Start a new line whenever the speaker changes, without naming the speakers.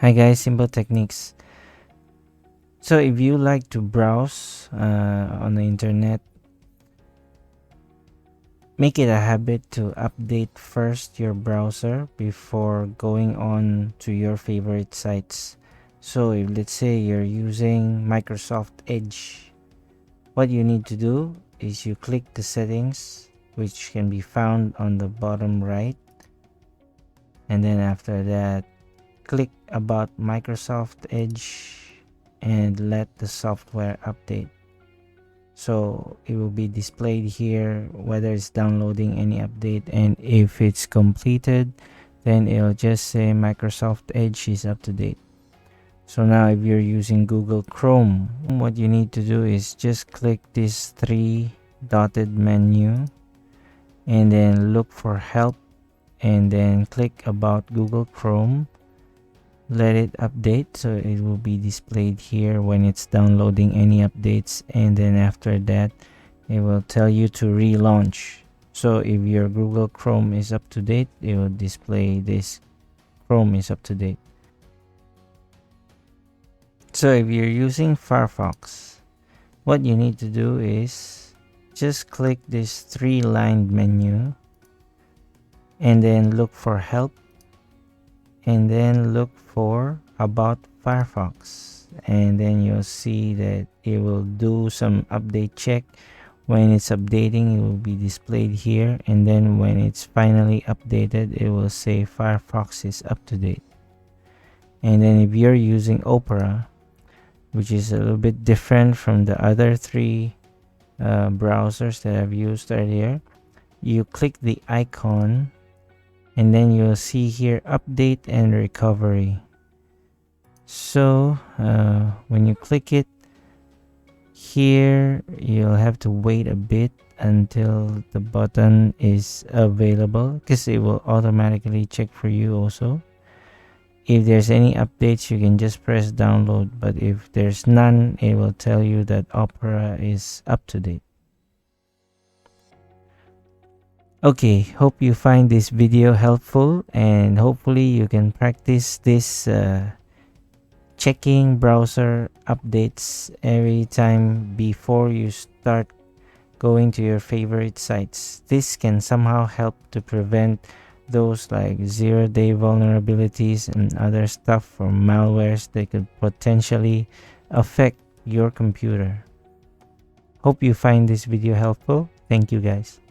Hi guys, Simple Techniques. So if you like to browse on the internet, make it a habit to update first your browser before going on to your favorite sites. So if let's say you're using Microsoft Edge, what you need to do is you click the settings, which can be found on the bottom right, and then after that click about Microsoft Edge and let the software update. So it will be displayed here whether it's downloading any update, and if it's completed, then it'll just say Microsoft Edge is up to date. So now if you're using Google Chrome, what you need to do is just click this three dotted menu and then look for help and then click about Google Chrome. Let it update, so it will be displayed here when it's downloading any updates, and then after that it will tell you to relaunch. So if your Google Chrome is up to date, it will display this Chrome is up to date. So if you're using Firefox, what you need to do is just click this three-lined menu and then look for help and then look for about Firefox, and then you'll see that it will do some update check. When it's updating, it will be displayed here, and then when it's finally updated, it will say Firefox is up to date. And then if you're using Opera, which is a little bit different from the other three browsers that I've used earlier, you click the icon and then you'll see here update and recovery. So when you click it here, you'll have to wait a bit until the button is available, because it will automatically check for you also. If there's any updates, you can just press download, but if there's none, it will tell you that Opera is up to date. Okay, hope you find this video helpful, and hopefully you can practice this checking browser updates every time before you start going to your favorite sites. This can somehow help to prevent those like zero-day vulnerabilities and other stuff from malwares that could potentially affect your computer. Hope you find this video helpful. Thank you guys.